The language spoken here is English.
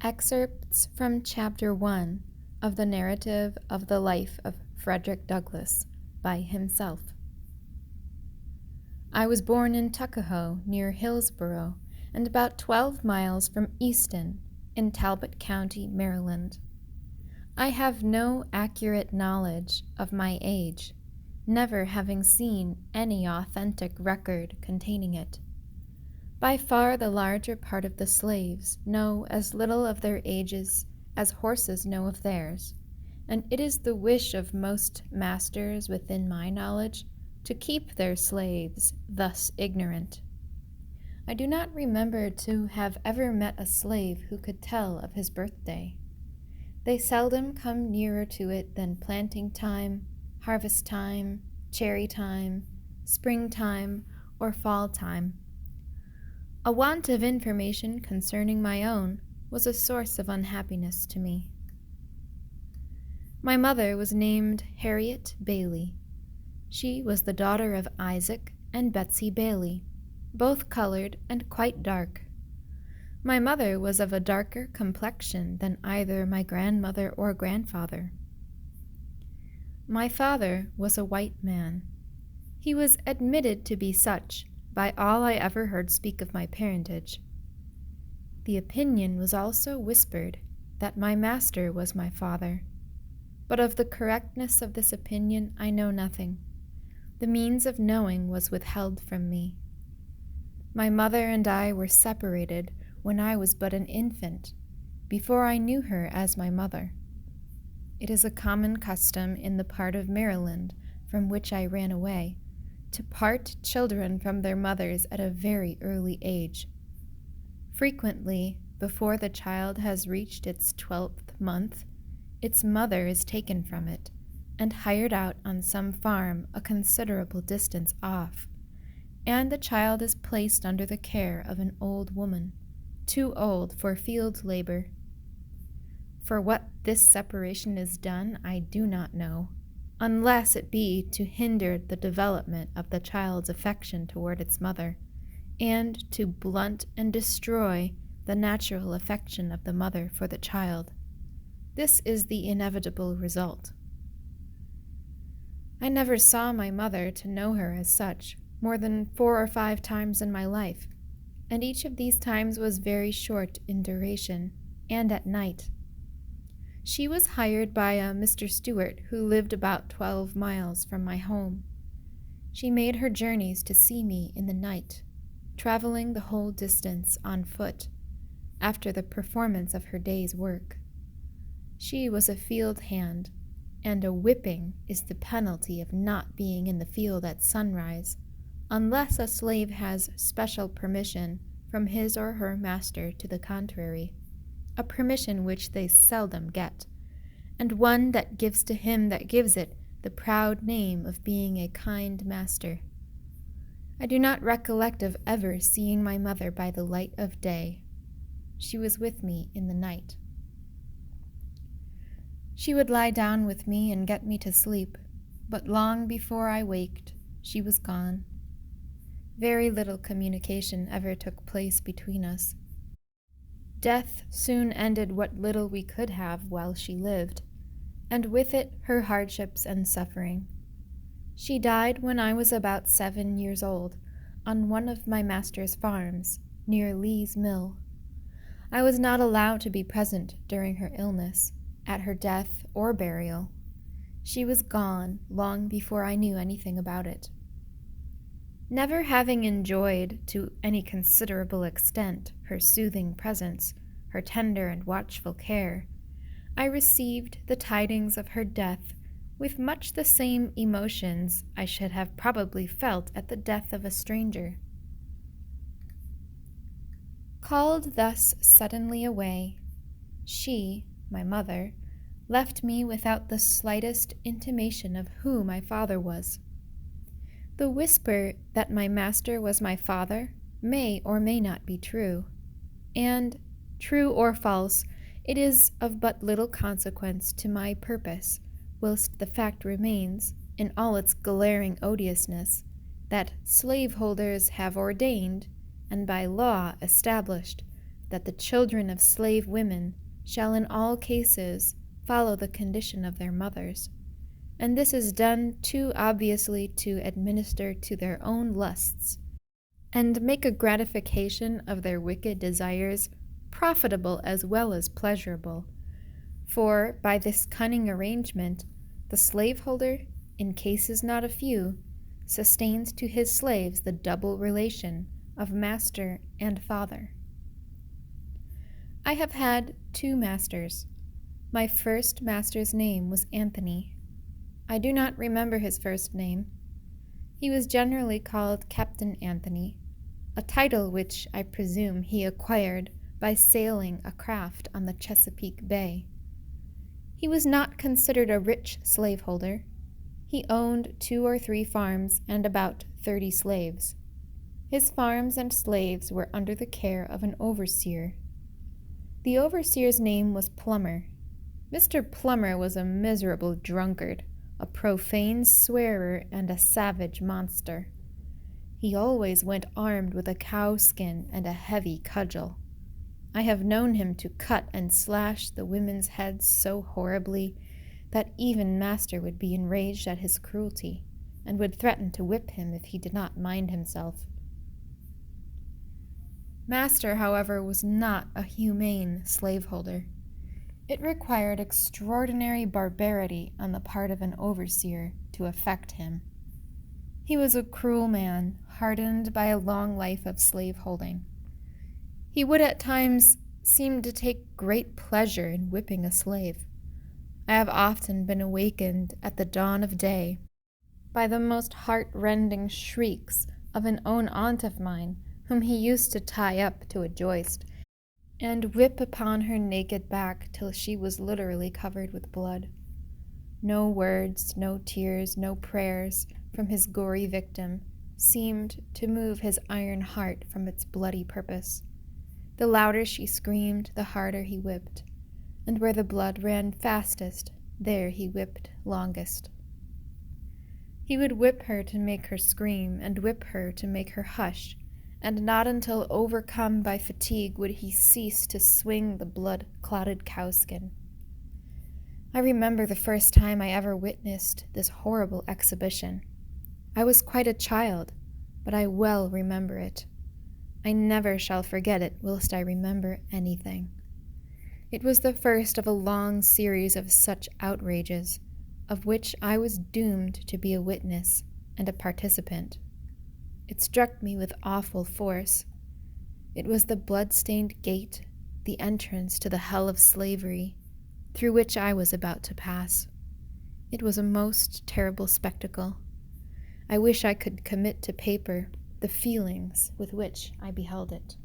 Excerpts from Chapter 1 of the narrative of the life of Frederick Douglass by himself. I was born in Tuckahoe, near Hillsborough, and about 12 miles from Easton, in Talbot County, Maryland. I have no accurate knowledge of my age, never having seen any authentic record containing it. By far the larger part of the slaves know as little of their ages as horses know of theirs, and it is the wish of most masters within my knowledge to keep their slaves thus ignorant. I do not remember to have ever met a slave who could tell of his birthday. They seldom come nearer to it than planting time, harvest time, cherry time, springtime, or fall time. A want of information concerning my own was a source of unhappiness to me. My mother was named Harriet Bailey. She was the daughter of Isaac and Betsy Bailey, both colored and quite dark. My mother was of a darker complexion than either my grandmother or grandfather. My father was a white man. He was admitted to be such by all I ever heard speak of my parentage. The opinion was also whispered that my master was my father, but of the correctness of this opinion I know nothing. The means of knowing was withheld from me. My mother and I were separated when I was but an infant, before I knew her as my mother. It is a common custom in the part of Maryland from which I ran away, to part children from their mothers at a very early age. Frequently, before the child has reached its 12th month, its mother is taken from it and hired out on some farm a considerable distance off, and the child is placed under the care of an old woman, too old for field labor. For what this separation is done, I do not know, unless it be to hinder the development of the child's affection toward its mother, and to blunt and destroy the natural affection of the mother for the child. This is the inevitable result. I never saw my mother to know her as such more than 4 or 5 times in my life, and each of these times was very short in duration, and at night. She was hired by a Mr. Stewart who lived about 12 miles from my home. She made her journeys to see me in the night, traveling the whole distance on foot, after the performance of her day's work. She was a field hand, and a whipping is the penalty of not being in the field at sunrise, unless a slave has special permission from his or her master to the contrary, a permission which they seldom get, and one that gives to him that gives it the proud name of being a kind master. I do not recollect of ever seeing my mother by the light of day. She was with me in the night. She would lie down with me and get me to sleep, but long before I waked, she was gone. Very little communication ever took place between us. Death soon ended what little we could have while she lived, and with it her hardships and suffering. She died when I was about 7 years old, on one of my master's farms, near Lee's Mill. I was not allowed to be present during her illness, at her death or burial. She was gone long before I knew anything about it. Never having enjoyed to any considerable extent her soothing presence, her tender and watchful care, I received the tidings of her death with much the same emotions I should have probably felt at the death of a stranger. Called thus suddenly away, she, my mother, left me without the slightest intimation of who my father was. The whisper that my master was my father may or may not be true, and, true or false, it is of but little consequence to my purpose, whilst the fact remains, in all its glaring odiousness, that slaveholders have ordained, and by law established, that the children of slave women shall in all cases follow the condition of their mothers, and this is done too obviously to administer to their own lusts, and make a gratification of their wicked desires profitable as well as pleasurable. For by this cunning arrangement, the slaveholder, in cases not a few, sustains to his slaves the double relation of master and father. I have had 2 masters. My first master's name was Anthony. I do not remember his first name. He was generally called Captain Anthony, a title which I presume he acquired by sailing a craft on the Chesapeake Bay. He was not considered a rich slaveholder. He owned 2 or 3 farms and about 30 slaves. His farms and slaves were under the care of an overseer. The overseer's name was Plummer. Mr. Plummer was a miserable drunkard, a profane swearer, and a savage monster. He always went armed with a cow skin and a heavy cudgel. I have known him to cut and slash the women's heads so horribly that even master would be enraged at his cruelty, and would threaten to whip him if he did not mind himself. Master, however, was not a humane slaveholder. It required extraordinary barbarity on the part of an overseer to affect him. He was a cruel man, hardened by a long life of slaveholding. He would at times seem to take great pleasure in whipping a slave. I have often been awakened at the dawn of day by the most heart-rending shrieks of an own aunt of mine, whom he used to tie up to a joist and whip upon her naked back till she was literally covered with blood. No words, no tears, no prayers from his gory victim seemed to move his iron heart from its bloody purpose. The louder she screamed, the harder he whipped, and where the blood ran fastest, there he whipped longest. He would whip her to make her scream, and whip her to make her hush, and not until overcome by fatigue would he cease to swing the blood-clotted cowskin. I remember the first time I ever witnessed this horrible exhibition. I was quite a child, but I well remember it. I never shall forget it whilst I remember anything. It was the first of a long series of such outrages, of which I was doomed to be a witness and a participant. It struck me with awful force. It was the blood-stained gate, the entrance to the hell of slavery, through which I was about to pass. It was a most terrible spectacle. I wish I could commit to paper the feelings with which I beheld it.